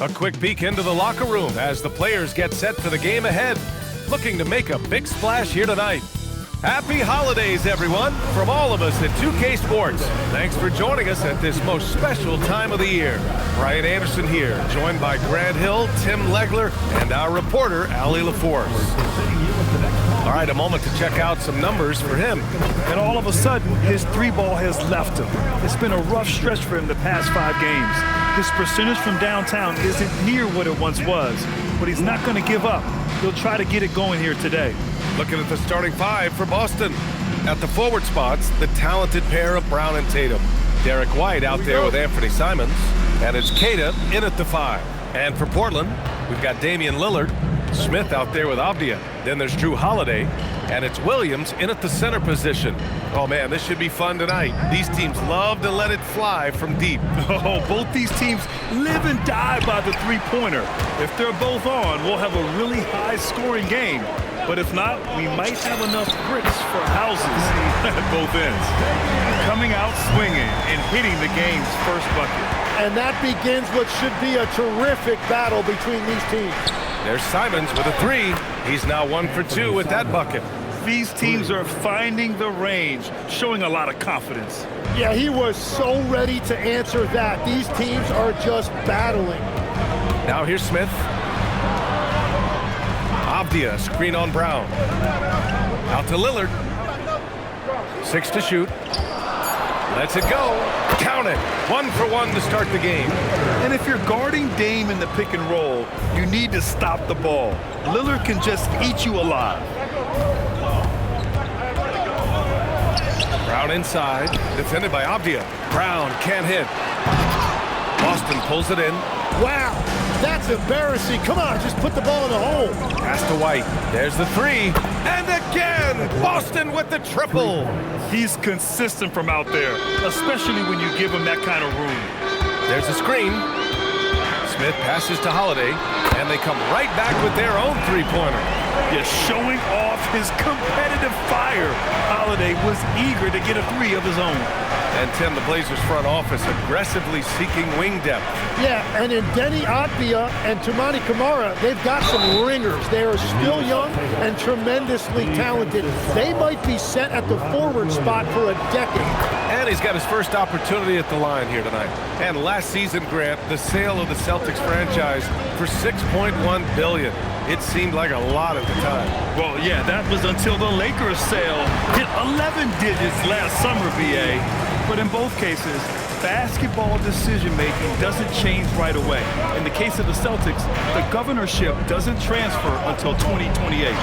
A quick peek into the locker room as the players get set for the game ahead, looking to make a big splash here tonight. Happy holidays, everyone, from all of us at 2K Sports. Thanks for joining us at this most special time of the year. Brian Anderson here, joined by Grant Hill, Tim Legler, and our reporter, Allie LaForce. All right, a moment to check out some numbers for him. And all of a sudden, his three ball has left him. It's been a rough stretch for him the past 5 games. His percentage from downtown isn't near what it once was, but he's not going to give up. He'll try to get it going here today. Looking at the starting 5 for Boston. At the forward spots, the talented pair of Brown and Tatum. Derek White out there with Anthony Simons. And it's Kata in at the 5. And for Portland, we've got Damian Lillard. Smith out there with Avdia. Then there's Drew Holiday. And it's Williams in at the center position. Oh, man, this should be fun tonight. These teams love to let it fly from deep. Oh, both these teams live and die by the three-pointer. If they're both on, we'll have a really high-scoring game. But if not, we might have enough bricks for houses at both ends. Coming out swinging and hitting the game's first bucket. And that begins what should be a terrific battle between these teams. There's Simons with a 3. He's now 1 for 2 with that bucket. These teams are finding the range, showing a lot of confidence. Yeah, he was so ready to answer that. These teams are just battling. Now here's Smith. Avdia, screen on Brown. Out to Lillard. 6 to shoot. Lets it go. Count it. 1 for 1 to start the game. And if you're guarding Dame in the pick and roll, you need to stop the ball. Lillard can just eat you alive. Brown inside. Defended by Avdia. Brown can't hit. Boston pulls it in. Wow, that's embarrassing. Come on, just put the ball in the hole. Pass to White. There's the 3. And again, Boston with the triple. He's consistent from out there, especially when you give him that kind of room. There's a screen. Smith passes to Holiday, and they come right back with their own three-pointer. Yeah, showing off his competitive fire. Holiday was eager to get a 3 of his own. And Tim, the Blazers front office aggressively seeking wing depth. Yeah, and in Denny Avdia and Toumani Camara, they've got some ringers. They are still young and tremendously talented. They might be set at the forward spot for a decade. And he's got his first opportunity at the line here tonight. And last season, Grant, the sale of the Celtics franchise for $6.1 billion. It seemed like a lot at the time. Well, yeah, that was until the Lakers sale hit 11 digits last summer, BA. But in both cases, basketball decision-making doesn't change right away. In the case of the Celtics, the governorship doesn't transfer until 2028.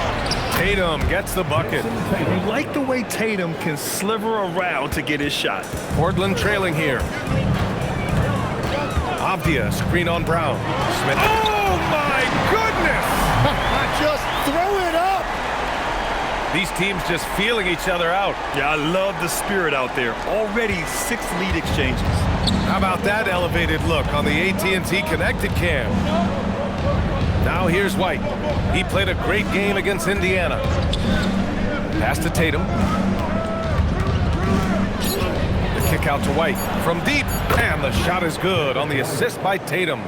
Tatum gets the bucket. You like the way Tatum can sliver around to get his shot. Portland trailing here. Avdia, screen on Brown. Smith. Oh, my goodness! Just throw it up! These teams just feeling each other out. Yeah, I love the spirit out there. Already 6 lead exchanges. How about that elevated look on the AT&T Connected Cam? Now here's White. He played a great game against Indiana. Pass to Tatum. The kick out to White from deep. And the shot is good on the assist by Tatum.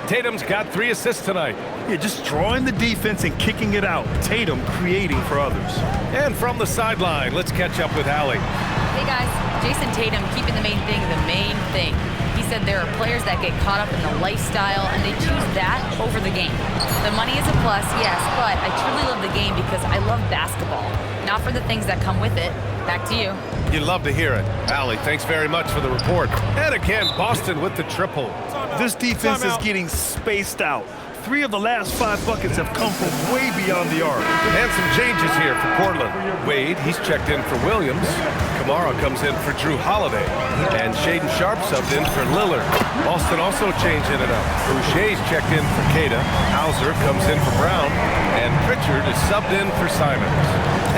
Tatum's got 3 assists tonight. Yeah, just drawing the defense and kicking it out. Tatum creating for others. And from the sideline, let's catch up with Allie. Hey guys, Jayson Tatum keeping the main thing. He said there are players that get caught up in the lifestyle and they choose that over the game. The money is a plus, yes, but I truly love the game because I love basketball, not for the things that come with it. Back to you. You'd love to hear it. Allie, thanks very much for the report. And again, Boston with the triple. This defense is getting spaced out. 3 of the last 5 buckets have come from way beyond the arc. And some changes here for Portland. Wade, he's checked in for Williams. Camara comes in for Drew Holiday. And Shaedon Sharpe subbed in for Lillard. Boston also changing it up. Boucher's checked in for Kata. Hauser comes in for Brown. And Pritchard is subbed in for Simons.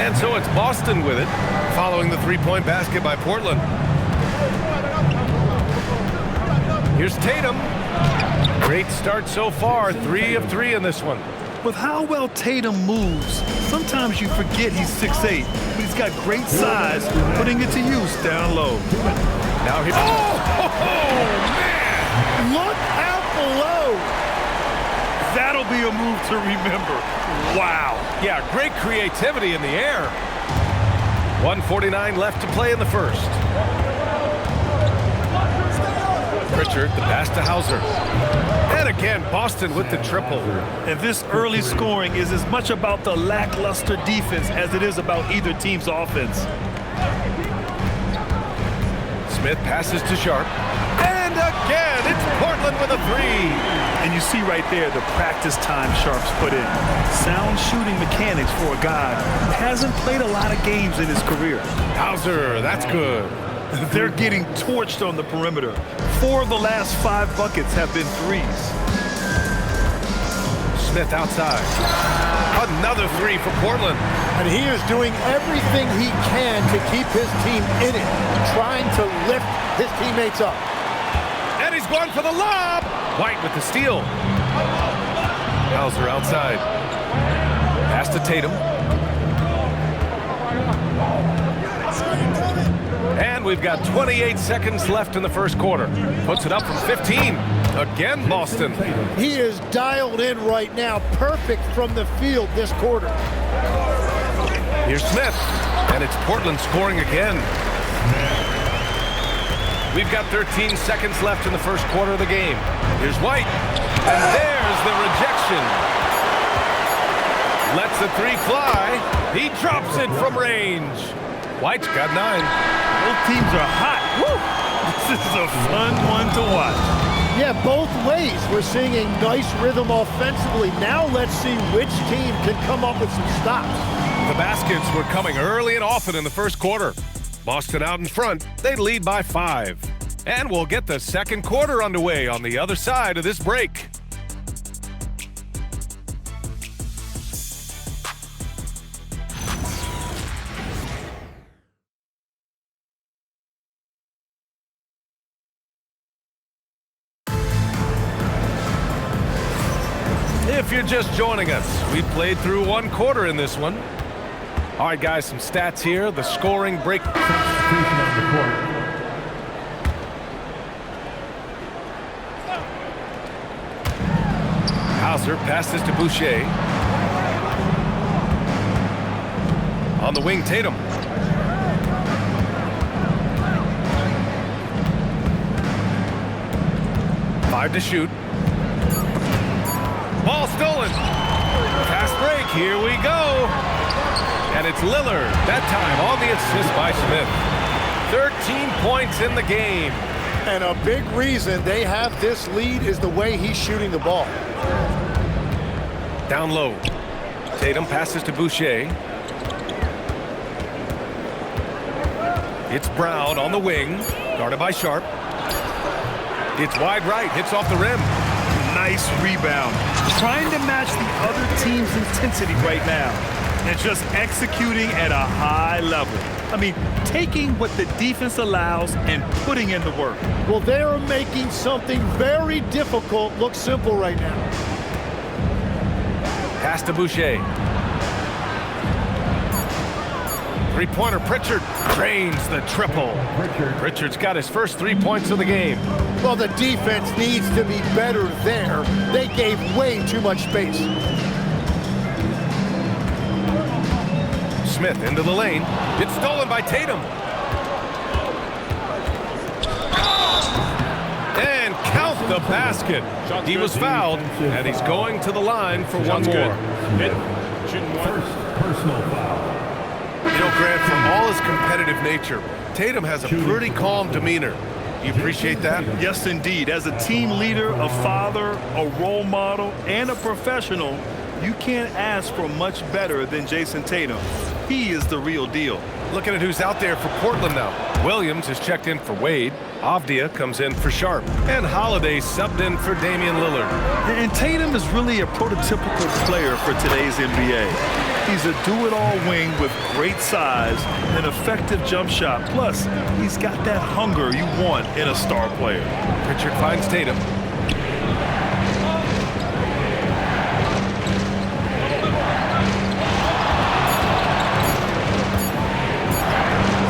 And so it's Boston with it, following the 3-point basket by Portland. Here's Tatum. Great start so far, 3 of 3 in this one. With how well Tatum moves, sometimes you forget he's 6'8", but he's got great size, putting it to use down low. Now here. Oh, man! Look at low. That'll be a move to remember. Wow. Yeah, great creativity in the air. 1:49 left to play in the first. Pritchard, the pass to Hauser. And again, Boston with the triple. And this early scoring is as much about the lackluster defense as it is about either team's offense. Smith passes to Sharp. And again, it's Portland with a three. And you see right there the practice time Sharp's put in. Sound shooting mechanics for a guy who hasn't played a lot of games in his career. Hauser, that's good. They're getting torched on the perimeter. 4 of the last 5 buckets have been threes. Smith outside. Another three for Portland. And he is doing everything he can to keep his team in it, trying to lift his teammates up. And he's going for the lob. White with the steal. Hauser outside. Pass to Tatum. And we've got 28 seconds left in the first quarter. Puts it up from 15. Again, Boston. He is dialed in right now. Perfect from the field this quarter. Here's Smith. And it's Portland scoring again. We've got 13 seconds left in the first quarter of the game. Here's White. And there's the rejection. Lets the three fly. He drops it from range. White's got 9. Both teams are hot. Woo! This is a fun one to watch. Yeah, both ways. We're seeing a nice rhythm offensively. Now let's see which team can come up with some stops. The baskets were coming early and often in the first quarter. Boston out in front. They lead by 5. And we'll get the second quarter underway on the other side of this break. If you're just joining us, we played through one quarter in this one. All right, guys, some stats here. The scoring break. Hauser passes to Boucher. On the wing, Tatum. Five to shoot. Ball stolen. Fast break. Here we go. And it's Lillard. That time on the assist by Smith. 13 points in the game. And a big reason they have this lead is the way he's shooting the ball. Down low. Tatum passes to Boucher. It's Brown on the wing. Guarded by Sharp. It's wide right. Hits off the rim. Nice rebound. Trying to match the other team's intensity right now. And just executing at a high level. I mean, taking what the defense allows and putting in the work. Well, they are making something very difficult look simple right now. Pass to Boucher. Three-pointer, Pritchard drains the triple. Pritchard's got his first 3 points of the game. Well, the defense needs to be better there. They gave way too much space. Smith into the lane. It's stolen by Tatum. And count the basket. He was fouled, and he's going to the line for one more. First personal foul. You know, Grant, for all his competitive nature, Tatum has a pretty calm demeanor. You appreciate that? Yes, indeed. As a team leader, a father, a role model, and a professional, you can't ask for much better than Jayson Tatum. He is the real deal. Looking at who's out there for Portland now. Williams is checked in for Wade. Avdia comes in for Sharp. And Holiday subbed in for Damian Lillard. And Tatum is really a prototypical player for today's NBA. He's a do-it-all wing with great size, an effective jump shot. Plus, he's got that hunger you want in a star player. Pritchard finds Tatum.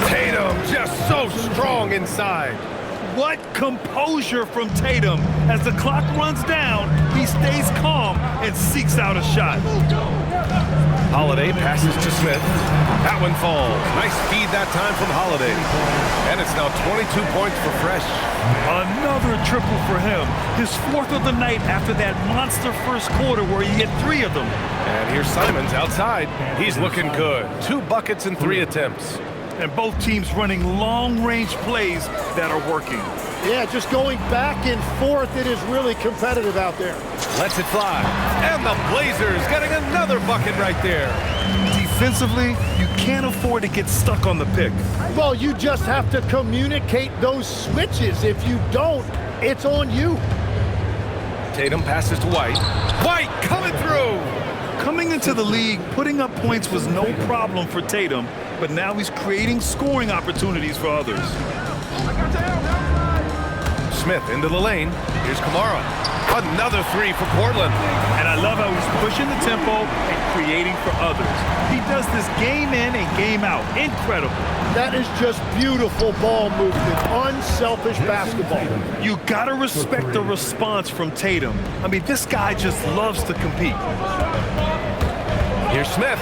Tatum just so strong inside. What composure from Tatum. As the clock runs down, he stays calm and seeks out a shot. Holiday passes to Smith. That one falls. Nice feed that time from Holiday. And it's now 22 points for Fresh. Another triple for him. His 4th of the night after that monster first quarter where he hit 3 of them. And here's Simons outside. He's looking good. 2 buckets and 3 attempts. And both teams running long-range plays that are working. Yeah, just going back and forth, it is really competitive out there. Lets it fly. And the Blazers getting another bucket right there. Defensively, you can't afford to get stuck on the pick. Well, you just have to communicate those switches. If you don't, it's on you. Tatum passes to White. White coming through. Coming into the league, putting up points was no problem for Tatum, but now he's creating scoring opportunities for others. Smith into the lane. Here's Kamara. Another 3 for Portland. And I love how he's pushing the tempo and creating for others. He does this game in and game out. Incredible. That is just beautiful ball movement, unselfish basketball. You gotta respect the response from Tatum. I mean, this guy just loves to compete. Here's Smith.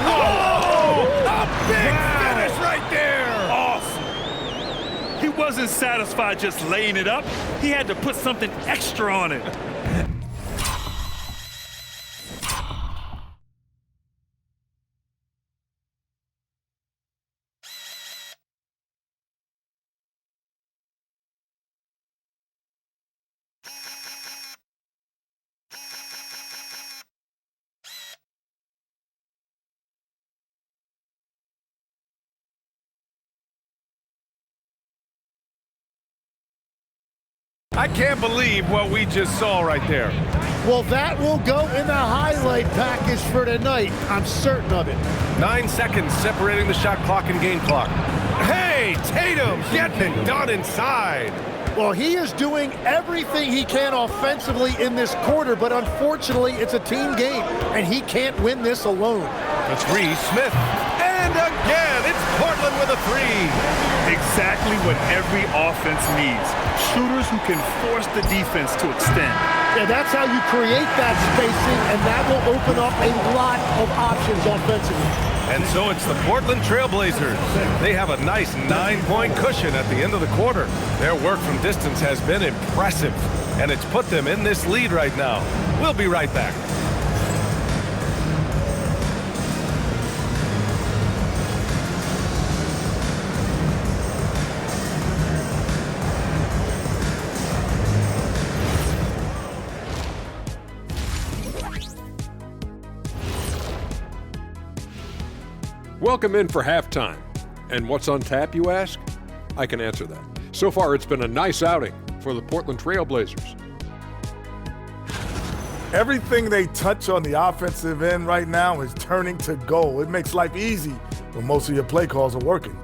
Whoa! A big finish right there. Awesome. He wasn't satisfied just laying it up. He had to put something extra on it. I can't believe what we just saw right there. Well, that will go in the highlight package for tonight. I'm certain of it. 9 seconds separating the shot clock and game clock. Hey, Tatum getting it done inside. Well, he is doing everything he can offensively in this quarter, but unfortunately, it's a team game, and he can't win this alone. The 3, Smith. And again, it's Portland with a 3. Exactly what every offense needs. Shooters who can force the defense to extend. Yeah, that's how you create that spacing, and that will open up a lot of options offensively. And so it's the Portland Trailblazers. They have a nice 9-point cushion at the end of the quarter. Their work from distance has been impressive, and it's put them in this lead right now. We'll be right back. Welcome in for halftime. And what's on tap, you ask? I can answer that. So far, it's been a nice outing for the Portland Trailblazers. Everything they touch on the offensive end right now is turning to goal. It makes life easy when most of your play calls are working.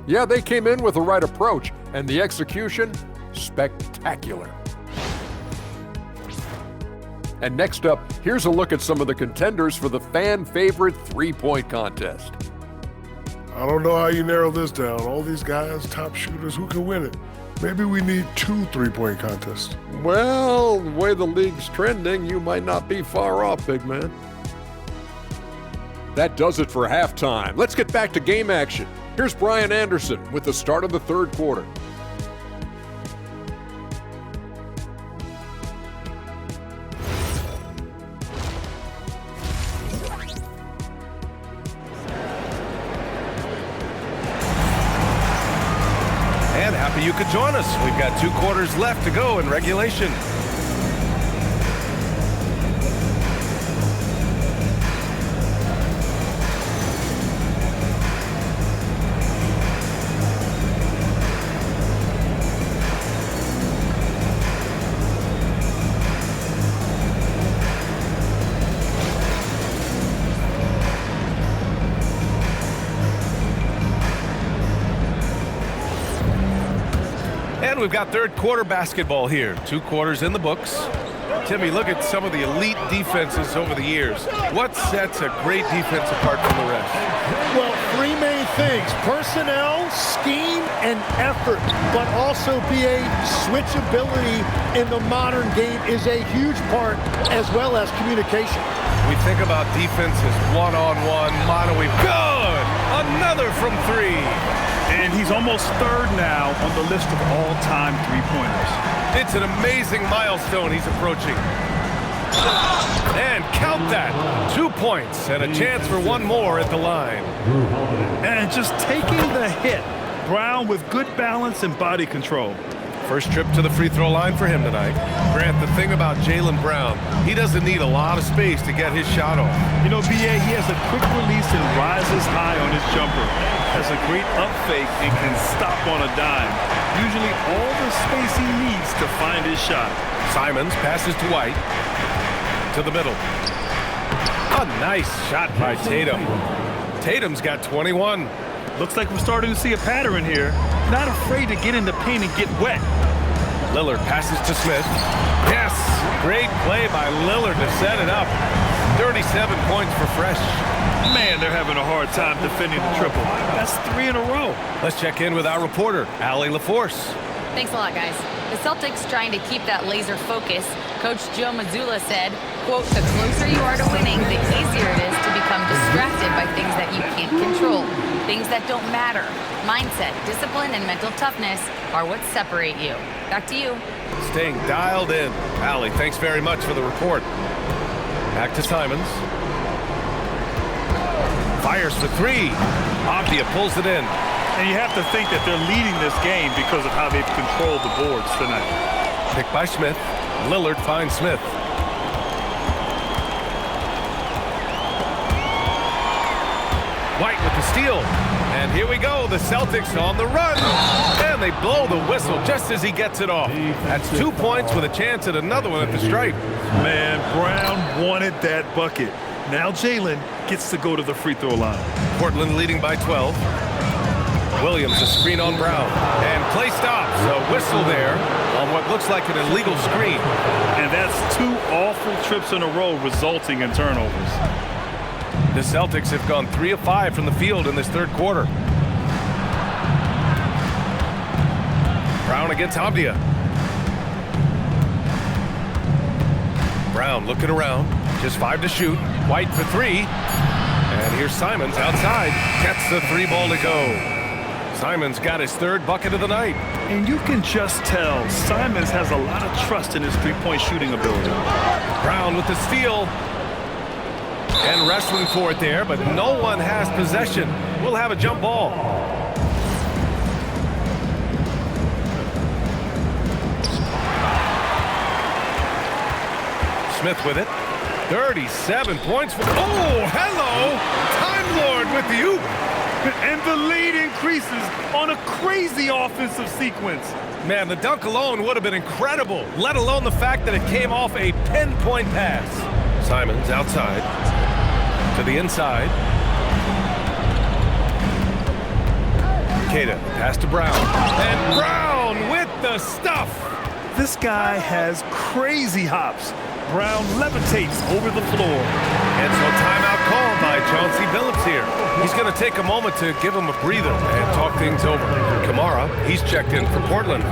Yeah, they came in with the right approach, and the execution, spectacular. And next up, here's a look at some of the contenders for the fan-favorite three-point contest. I don't know how you narrow this down. All these guys, top shooters, who can win it? Maybe we need 2 three-point contests. Well, the way the league's trending, you might not be far off, big man. That does it for halftime. Let's get back to game action. Here's Brian Anderson with the start of the third quarter. And happy you could join us. We've got 2 quarters left to go in regulation. And we've got third quarter basketball here. 2 quarters in the books. Timmy, look at some of the elite defenses over the years. What sets a great defense apart from the rest? Well, three main things: personnel, scheme, and effort. But also BA, switchability in the modern game is a huge part, as well as communication. We think about defense as one-on-one, mono-y. Good! Another from three. And he's almost third now on the list of all-time three-pointers. It's an amazing milestone he's approaching. And count that. 2 points and a chance for one more at the line. And just taking the hit. Brown with good balance and body control. First trip to the free throw line for him tonight. Grant, the thing about Jaylen Brown, he doesn't need a lot of space to get his shot off. You know, BA, he has a quick release and rises high on his jumper. Has a great up fake and can stop on a dime. Usually all the space he needs to find his shot. Simons passes to White. To the middle. A nice shot by Tatum. Tatum's got 21. Looks like we're starting to see a pattern here. Not afraid to get in the paint and get wet. Lillard passes to Smith. Yes! Great play by Lillard to set it up. 37 points for Fresh. Man, they're having a hard time defending the triple. That's 3 in a row. Let's check in with our reporter, Allie LaForce. Thanks a lot, guys. The Celtics trying to keep that laser focus. Coach Joe Mazzulla said, quote, "The closer you are to winning, the easier it is to become distracted by things that you can't control, things that don't matter. Mindset, discipline, and mental toughness are what separate you." Back to you. Staying dialed in. Allie, thanks very much for the report. Back to Simons. Fires for three. Avdia pulls it in. And you have to think that they're leading this game because of how they've controlled the boards tonight. Picked by Smith. Lillard finds Smith. White with the steal. And here we go. The Celtics on the run. And they blow the whistle just as he gets it off. That's 2 points with a chance at another one at the stripe. Man, Brown wanted that bucket. Now Jaylen gets to go to the free throw line. Portland leading by 12. Williams a screen on Brown. And play stops. A whistle there on what looks like an illegal screen. And that's 2 awful trips in a row resulting in turnovers. The Celtics have gone 3 of 5 from the field in this third quarter. Brown against Avdia. Brown looking around. Just 5 to shoot. White for 3. And here's Simons outside. Gets the 3 ball to go. Simons got his 3rd bucket of the night. And you can just tell Simons has a lot of trust in his three-point shooting ability. Brown with the steal. And wrestling for it there, but no one has possession. We'll have a jump ball. Smith with it. 37 points for... Oh, hello! Time Lord with the oop. And the lead increases on a crazy offensive sequence. Man, the dunk alone would have been incredible, let alone the fact that it came off a pinpoint pass. Simons outside. To the inside. Tatum, pass to Brown. And Brown with the stuff. This guy has crazy hops. Brown levitates over the floor. And so timeout called by Chauncey Billups here. He's going to take a moment to give him a breather and talk things over. Kamara, he's checked in for Portland.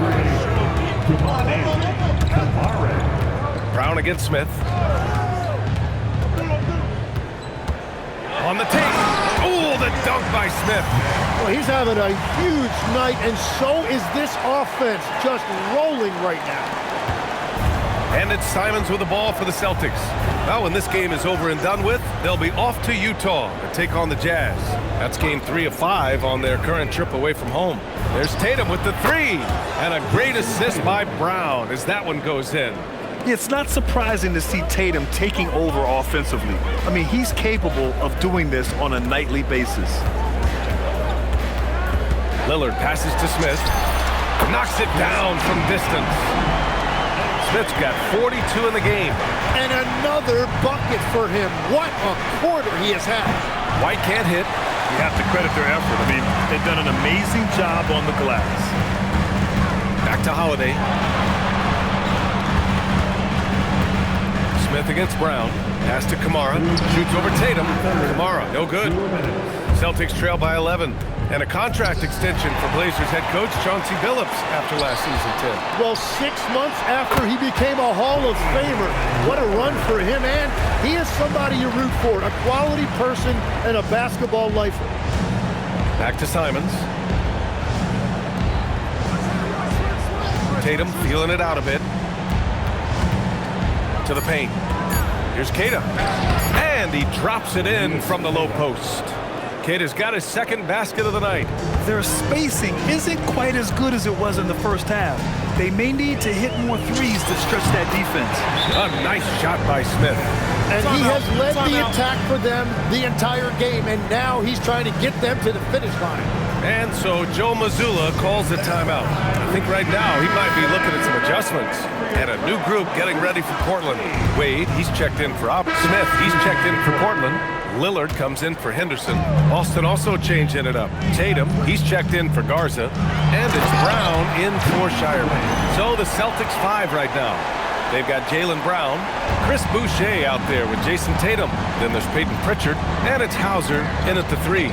Brown against Smith. On the tape. Oh, the dunk by Smith. Well, he's having a huge night, and so is this offense, just rolling right now. And it's Simons with the ball for the Celtics. Now, when this game is over and done with, they'll be off to Utah to take on the Jazz. That's game 3 of 5 on their current trip away from home. There's Tatum with the 3, and a great assist by Brown as that one goes in. It's not surprising to see Tatum taking over offensively. I mean, he's capable of doing this on a nightly basis. Lillard passes to Smith. Knocks it down from distance. Smith's got 42 in the game. And another bucket for him. What a quarter he has had. White can't hit. You have to credit their effort. I mean, they've done an amazing job on the glass. Back to Holiday. Smith against Brown. Pass to Kamara. Shoots over Tatum. Kamara, no good. Celtics trail by 11. And a contract extension for Blazers head coach Chauncey Billups after last season, Tim. Well, 6 months after he became a Hall of Famer, what a run for him. And he is somebody you root for, a quality person and a basketball lifer. Back to Simons. Tatum feeling it out a bit. To the paint. Here's Tatum. And he drops it in from the low post. Tatum's got his second basket of the night. Their spacing isn't quite as good as it was in the first half. They may need to hit more threes to stretch that defense. A nice shot by Smith. And he has led the attack for them the entire game, and now he's trying to get them to the finish line. And so Joe Mazzulla calls the timeout. I think right now he might be looking at some adjustments. And a new group getting ready for Portland. Wade, he's checked in for Smith, he's checked in for Portland. Lillard comes in for Henderson. Austin also changing it up. Tatum, he's checked in for Garza. And it's Brown in for Shireman. So the Celtics 5 right now. They've got Jaylen Brown, Chris Boucher out there with Jayson Tatum. Then there's Peyton Pritchard, and it's Hauser in at the 3.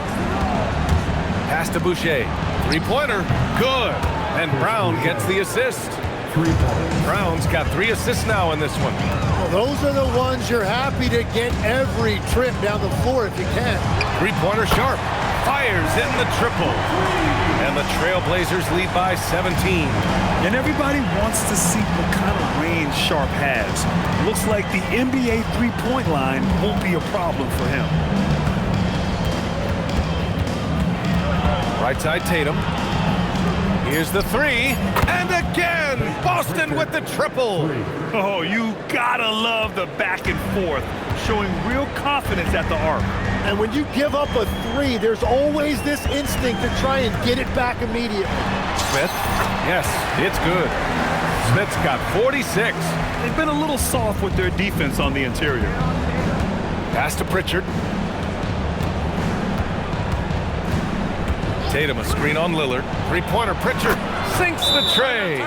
Pass to Boucher. Three-pointer. Good. And Brown gets the assist. Brown's got 3 assists now in this one. Well, those are the ones you're happy to get every trip down the floor if you can. Three-pointer Sharp. Fires in the triple. And the Trailblazers lead by 17. And everybody wants to see what kind of range Sharp has. Looks like the NBA three-point line won't be a problem for him. Right side Tatum. Here's the 3. And again, Boston with the triple. Oh, you gotta love the back and forth, showing real confidence at the arc. And when you give up a 3, there's always this instinct to try and get it back immediately. Smith, yes, it's good. Smith's got 46. They've been a little soft with their defense on the interior. Pass to Pritchard. Tatum, a screen on Lillard. Three-pointer, Pritchard sinks the tray.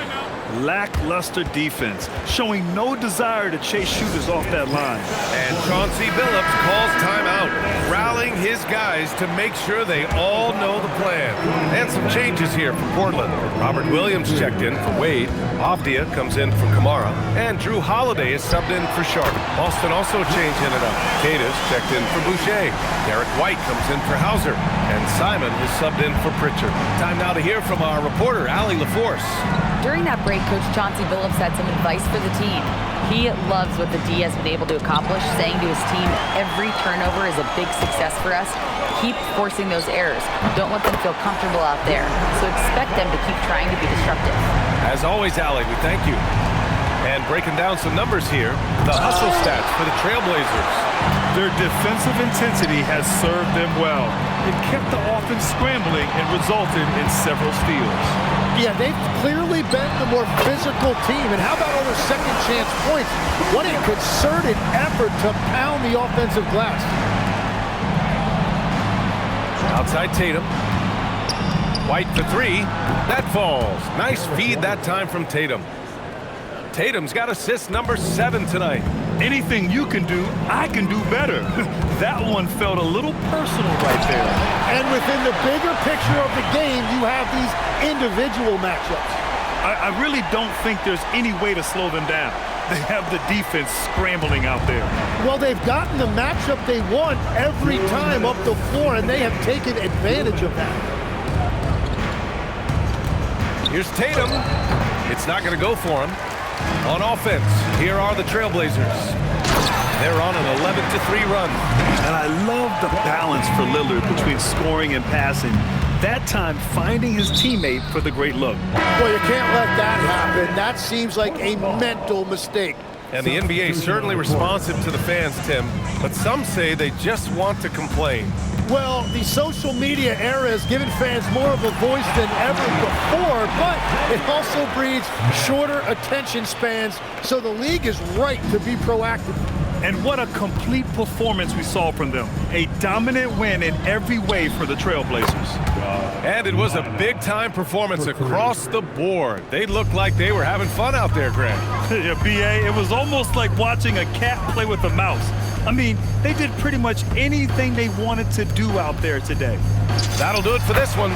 Lackluster defense, showing no desire to chase shooters off that line. And Chauncey Billups calls timeout, rallying his guys to make sure they all know the plan. And some changes here for Portland. Robert Williams checked in for Wade. Avdia comes in for Kamara. And Drew Holiday is subbed in for Sharp. Boston also changing it up. Tatum's checked in for Boucher. Derek White comes in for Hauser. And Simon is subbed in for Pritchard. Time now to hear from our reporter, Allie LaForce. During that break, Coach Chauncey Billups had some advice for the team. He loves what the D has been able to accomplish, saying to his team, every turnover is a big success for us. Keep forcing those errors. Don't let them feel comfortable out there. So expect them to keep trying to be disruptive. As always, Allie, we thank you. And breaking down some numbers here, the hustle stats for the Trailblazers. Their defensive intensity has served them well. It kept the offense scrambling and resulted in several steals. Yeah, they've clearly been the more physical team. And how about all their second chance points? What a concerted effort to pound the offensive glass. Outside Tatum. White for 3. That falls. Nice feed that time from Tatum. Tatum's got assist number 7 tonight. Anything you can do, I can do better. That one felt a little personal right there. And within the bigger picture of the game, you have these individual matchups. I really don't think there's any way to slow them down. They have the defense scrambling out there. Well, they've gotten the matchup they want every time up the floor, and they have taken advantage of that. Here's Tatum. It's not going to go for him. On offense, here are the Trailblazers. They're on an 11-3 run. And I love the balance for Lillard between scoring and passing. That time, finding his teammate for the great look. Well, you can't let that happen. That seems like a mental mistake. And the NBA certainly responsive to the fans, Tim. But some say they just want to complain. Well, the social media era has given fans more of a voice than ever before, but it also breeds shorter attention spans, so the league is right to be proactive. And what a complete performance we saw from them. A dominant win in every way for the Trailblazers. And it was a big-time performance across the board. They looked like they were having fun out there, Greg. Yeah, B.A., it was almost like watching a cat play with a mouse. I mean, they did pretty much anything they wanted to do out there today. That'll do it for this one.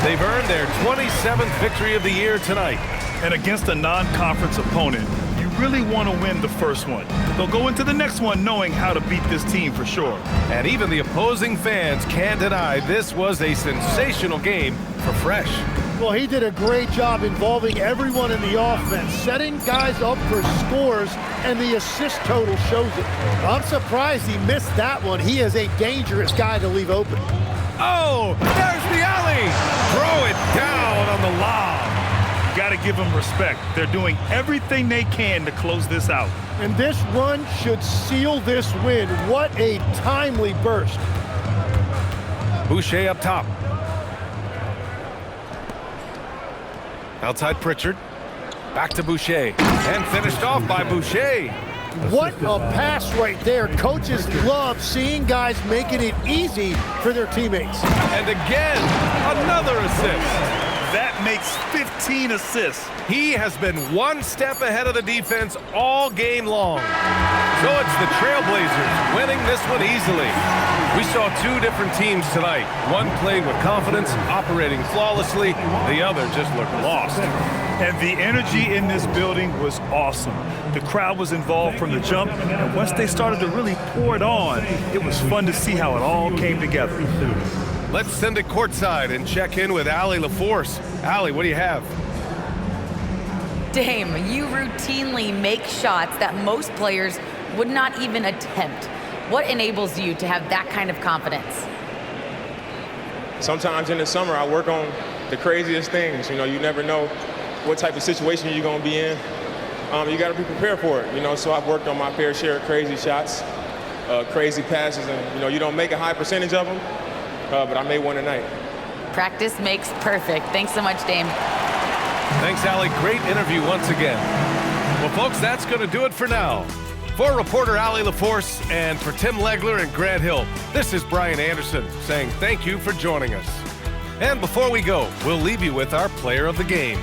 They've earned their 27th victory of the year tonight. And against a non-conference opponent, you really want to win the first one. They'll go into the next one knowing how to beat this team for sure. And even the opposing fans can't deny this was a sensational game for Fresh. Well, he did a great job involving everyone in the offense, setting guys up for scores, and the assist total shows it. I'm surprised he missed that one. He is a dangerous guy to leave open. Oh, there's the alley. Throw it down on the lob. Got to give them respect. They're doing everything they can to close this out. And this run should seal this win. What a timely burst. Boucher up top. Outside Pritchard. Back to Boucher. And finished off by Boucher. What a pass right there. Coaches love seeing guys making it easy for their teammates. And again, another assist. That makes 15 assists. He has been one step ahead of the defense all game long. So it's the Trailblazers winning this one easily. We saw two different teams tonight. One played with confidence, operating flawlessly. The other just looked lost. And the energy in this building was awesome. The crowd was involved from the jump, and once they started to really pour it on, it was fun to see how it all came together. Let's send it courtside and check in with Allie LaForce. Allie, what do you have? Dame, you routinely make shots that most players would not even attempt. What enables you to have that kind of confidence? Sometimes in the summer, I work on the craziest things. You know, you never know what type of situation you're going to be in. You got to be prepared for it, you know, so I've worked on my fair share of crazy shots, crazy passes, and, you know, you don't make a high percentage of them, but I made one tonight. Practice makes perfect. Thanks so much, Dame. Thanks, Allie. Great interview once again. Well, folks, that's going to do it for now. For reporter Allie LaForce and for Tim Legler and Grant Hill, this is Brian Anderson saying thank you for joining us. And before we go, we'll leave you with our player of the game.